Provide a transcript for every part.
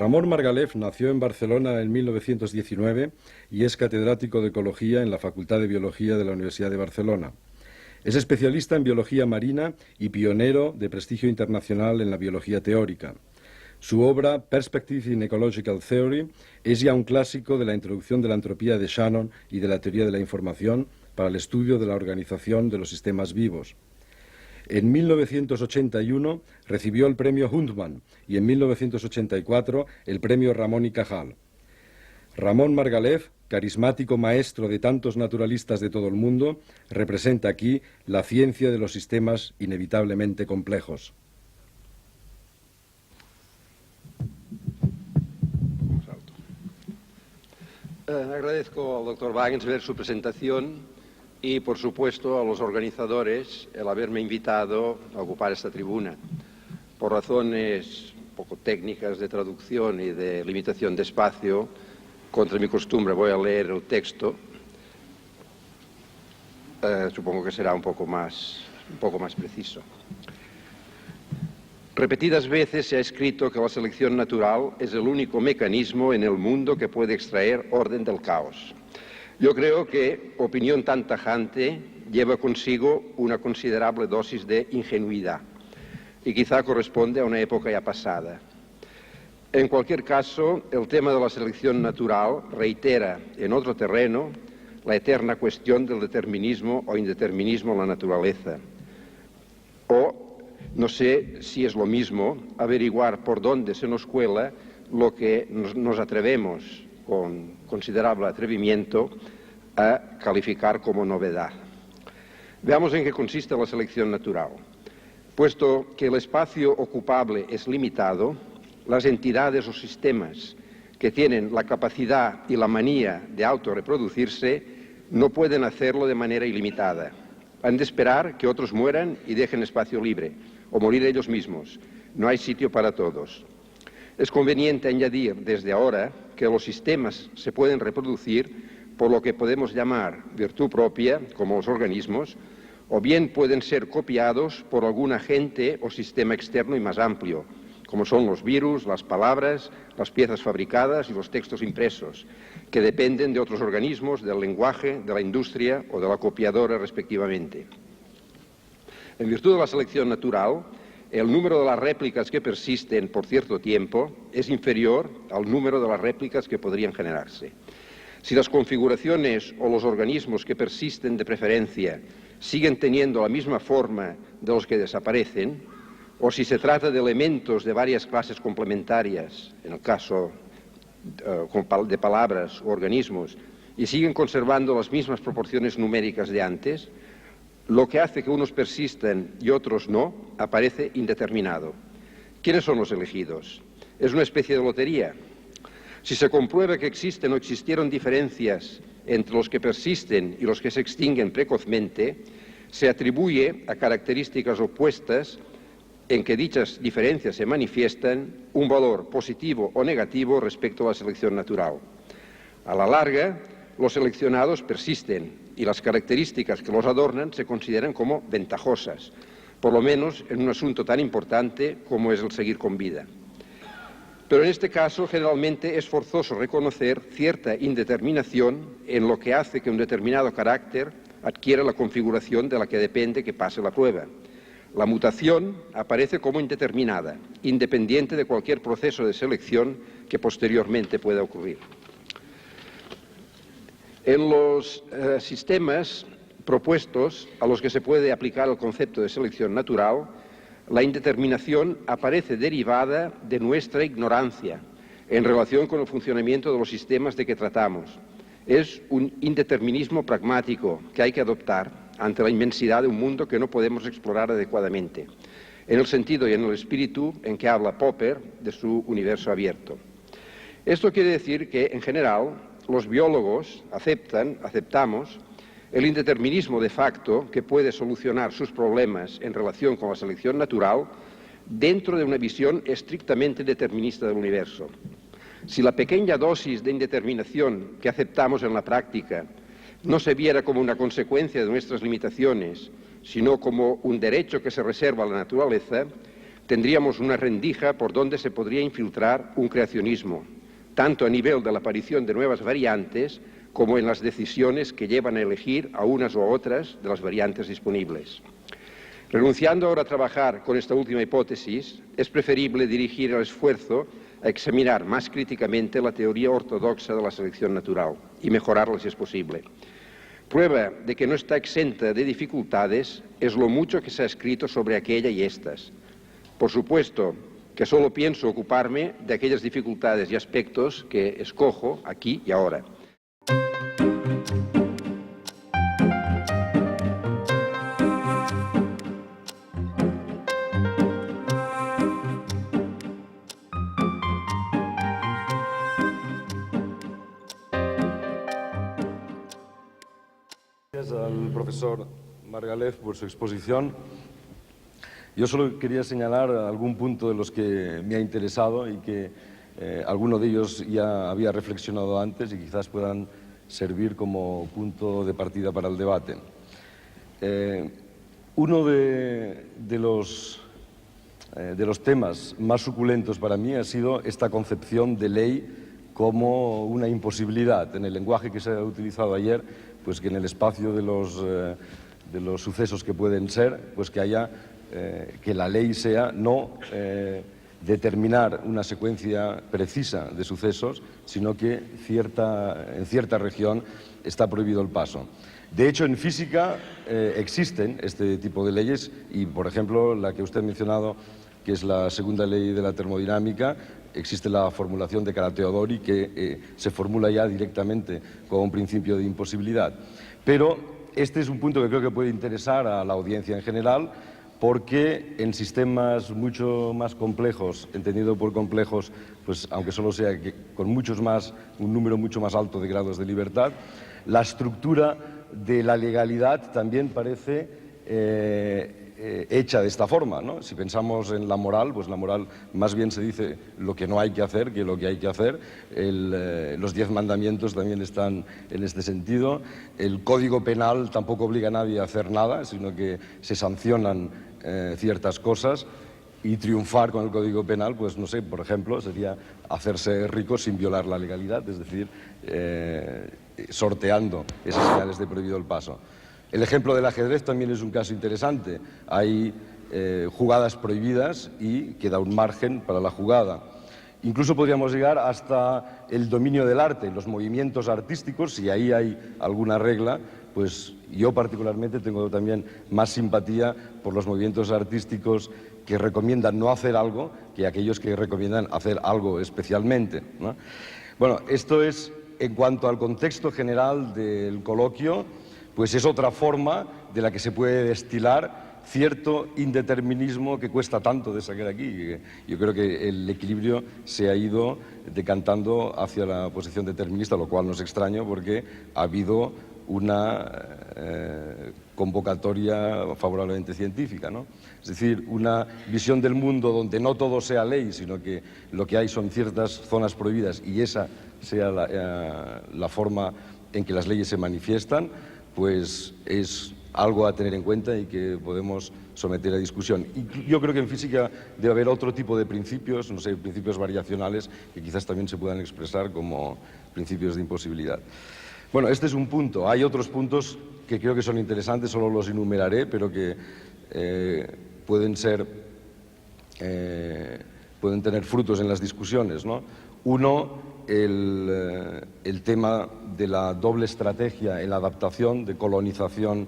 Ramón Margalef nació en Barcelona en 1919 y es catedrático de Ecología en la Facultad de Biología de la Universidad de Barcelona. Es especialista en biología marina y pionero de prestigio internacional en la biología teórica. Su obra, Perspectives in Ecological Theory, es ya un clásico de la introducción de la entropía de Shannon y de la teoría de la información para el estudio de la organización de los sistemas vivos. En 1981 recibió el premio Hundman y en 1984 el premio Ramón y Cajal. Ramón Margalef, carismático maestro de tantos naturalistas de todo el mundo, representa aquí la ciencia de los sistemas inevitablemente complejos. Agradezco al doctor Wagensberg su presentación y, por supuesto, a los organizadores el haberme invitado a ocupar esta tribuna. Por razones un poco técnicas de traducción y de limitación de espacio, contra mi costumbre voy a leer el texto. Supongo que será un poco más preciso. Repetidas veces se ha escrito que la selección natural es el único mecanismo en el mundo que puede extraer orden del caos. Yo creo que opinión tan tajante lleva consigo una considerable dosis de ingenuidad y quizá corresponde a una época ya pasada. En cualquier caso, el tema de la selección natural reitera en otro terreno la eterna cuestión del determinismo o indeterminismo en la naturaleza. O, no sé si es lo mismo, averiguar por dónde se nos cuela lo que nos atrevemos, con considerable atrevimiento, a calificar como novedad. Veamos en qué consiste la selección natural. Puesto que el espacio ocupable es limitado, las entidades o sistemas que tienen la capacidad y la manía de autorreproducirse no pueden hacerlo de manera ilimitada. Han de esperar que otros mueran y dejen espacio libre, o morir ellos mismos. No hay sitio para todos. Es conveniente añadir desde ahora que los sistemas se pueden reproducir por lo que podemos llamar virtud propia, como los organismos, o bien pueden ser copiados por algún agente o sistema externo y más amplio, como son los virus, las palabras, las piezas fabricadas y los textos impresos, que dependen de otros organismos, del lenguaje, de la industria o de la copiadora respectivamente. En virtud de la selección natural, el número de las réplicas que persisten por cierto tiempo es inferior al número de las réplicas que podrían generarse. Si las configuraciones o los organismos que persisten de preferencia siguen teniendo la misma forma de los que desaparecen, o si se trata de elementos de varias clases complementarias, en el caso de palabras o organismos, y siguen conservando las mismas proporciones numéricas de antes, lo que hace que unos persistan y otros no, aparece indeterminado. ¿Quiénes son los elegidos? Es una especie de lotería. Si se comprueba que existen o existieron diferencias entre los que persisten y los que se extinguen precozmente, se atribuye a características opuestas en que dichas diferencias se manifiestan un valor positivo o negativo respecto a la selección natural. A la larga, los seleccionados persisten y las características que los adornan se consideran como ventajosas, por lo menos en un asunto tan importante como es el seguir con vida. Pero en este caso, generalmente es forzoso reconocer cierta indeterminación en lo que hace que un determinado carácter adquiera la configuración de la que depende que pase la prueba. La mutación aparece como indeterminada, independiente de cualquier proceso de selección que posteriormente pueda ocurrir. En los sistemas propuestos a los que se puede aplicar el concepto de selección natural, la indeterminación aparece derivada de nuestra ignorancia en relación con el funcionamiento de los sistemas de que tratamos. Es un indeterminismo pragmático que hay que adoptar ante la inmensidad de un mundo que no podemos explorar adecuadamente, en el sentido y en el espíritu en que habla Popper de su universo abierto. Esto quiere decir que, en general, los biólogos aceptamos el indeterminismo de facto que puede solucionar sus problemas en relación con la selección natural dentro de una visión estrictamente determinista del universo. Si la pequeña dosis de indeterminación que aceptamos en la práctica no se viera como una consecuencia de nuestras limitaciones, sino como un derecho que se reserva a la naturaleza, Tendríamos una rendija por donde se podría infiltrar un creacionismo, tanto a nivel de la aparición de nuevas variantes como en las decisiones que llevan a elegir a unas u otras de las variantes disponibles. Renunciando ahora a trabajar con esta última hipótesis, es preferible dirigir el esfuerzo a examinar más críticamente la teoría ortodoxa de la selección natural y mejorarla si es posible. Prueba de que no está exenta de dificultades es lo mucho que se ha escrito sobre aquella y estas. Por supuesto que solo pienso ocuparme de aquellas dificultades y aspectos que escojo aquí y ahora. Gracias al profesor Margalef por su exposición. Yo solo quería señalar algún punto de los que me ha interesado y que alguno de ellos ya había reflexionado antes y quizás puedan servir como punto de partida para el debate. Uno de los temas más suculentos para mí ha sido esta concepción de ley como una imposibilidad. En el lenguaje que se ha utilizado ayer, pues que en el espacio de los sucesos que pueden ser, pues que haya que la ley sea no determinar una secuencia precisa de sucesos, sino que en cierta región está prohibido el paso. De hecho, en física existen este tipo de leyes y, por ejemplo, la que usted ha mencionado, que es la segunda ley de la termodinámica, existe la formulación de Karateodori que se formula ya directamente como un principio de imposibilidad. Pero este es un punto que creo que puede interesar a la audiencia en general, porque en sistemas mucho más complejos, entendido por complejos, pues aunque solo sea que con un número mucho más alto de grados de libertad, la estructura de la legalidad también parece hecha de esta forma, ¿no? Si pensamos en la moral, pues la moral más bien se dice lo que no hay que hacer que lo que hay que hacer. Los 10 mandamientos también están en este sentido. El Código Penal tampoco obliga a nadie a hacer nada, sino que se sancionan ciertas cosas, y triunfar con el Código Penal, pues no sé, por ejemplo, sería hacerse rico sin violar la legalidad, es decir, sorteando esas señales de prohibido el paso. El ejemplo del ajedrez también es un caso interesante. Hay jugadas prohibidas y queda un margen para la jugada. Incluso podríamos llegar hasta el dominio del arte, los movimientos artísticos, si ahí hay alguna regla, pues yo particularmente tengo también más simpatía por los movimientos artísticos que recomiendan no hacer algo que aquellos que recomiendan hacer algo especialmente, ¿no? Bueno, esto es en cuanto al contexto general del coloquio, pues es otra forma de la que se puede destilar cierto indeterminismo que cuesta tanto de sacar aquí. Yo creo que el equilibrio se ha ido decantando hacia la posición determinista, lo cual no es extraño porque ha habido una convocatoria favorablemente científica, ¿no? Es decir, una visión del mundo donde no todo sea ley, sino que lo que hay son ciertas zonas prohibidas y esa sea la forma en que las leyes se manifiestan, pues es algo a tener en cuenta y que podemos someter a discusión. Y yo creo que en física debe haber otro tipo de principios, no sé, principios variacionales que quizás también se puedan expresar como principios de imposibilidad. Bueno, este es un punto. Hay otros puntos que creo que son interesantes, solo los enumeraré, pero que pueden tener frutos en las discusiones, ¿no? Uno, el tema de la doble estrategia en la adaptación, de colonización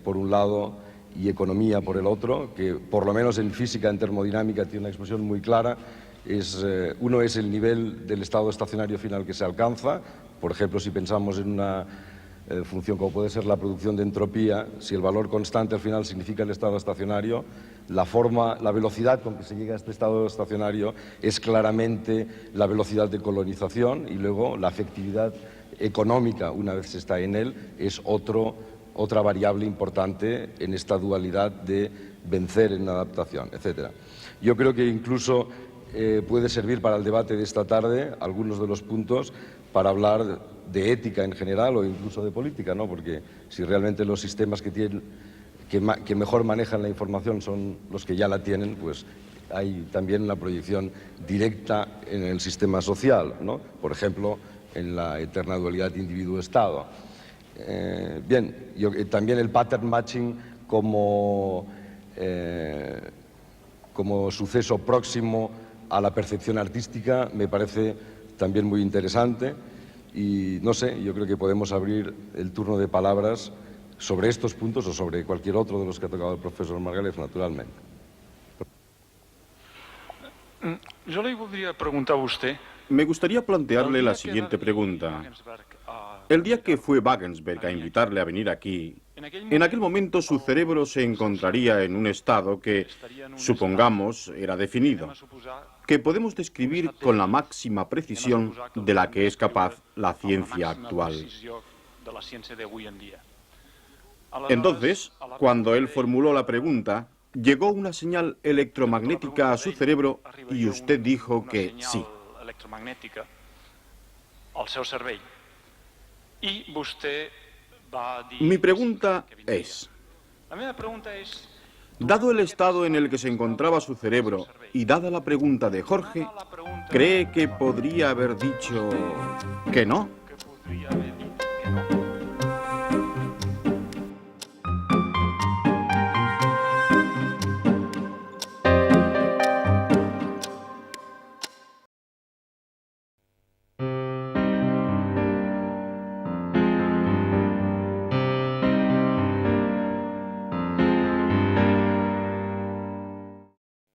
por un lado y economía por el otro, que por lo menos en física, en termodinámica, tiene una expresión muy clara. Uno es el nivel del estado estacionario final que se alcanza. Por ejemplo, si pensamos en una función como puede ser la producción de entropía, si el valor constante al final significa el estado estacionario, la velocidad con que se llega a este estado estacionario es claramente la velocidad de colonización, y luego la efectividad económica, una vez se está en él, es otra variable importante en esta dualidad de vencer en adaptación, etc. Yo creo que incluso puede servir para el debate de esta tarde algunos de los puntos para hablar de ética en general o incluso de política, ¿no? Porque si realmente los sistemas que que mejor manejan la información son los que ya la tienen, pues hay también una proyección directa en el sistema social, ¿no? Por ejemplo, en la eterna dualidad individuo-Estado. También el pattern matching como suceso próximo a la percepción artística me parece también muy interesante y no sé, yo creo que podemos abrir el turno de palabras sobre estos puntos o sobre cualquier otro de los que ha tocado el profesor Margalef, naturalmente. Yo le podría preguntar a usted. Me gustaría plantearle la siguiente pregunta. El día que fue Wagensberg a invitarle a venir aquí, en aquel momento su cerebro se encontraría en un estado que, supongamos, era definido, que podemos describir con la máxima precisión de la que es capaz la ciencia actual. Entonces, cuando él formuló la pregunta, llegó una señal electromagnética a su cerebro y usted dijo que sí. Mi pregunta es, dado el estado en el que se encontraba su cerebro y dada la pregunta de Jorge, ¿cree que podría haber dicho que no?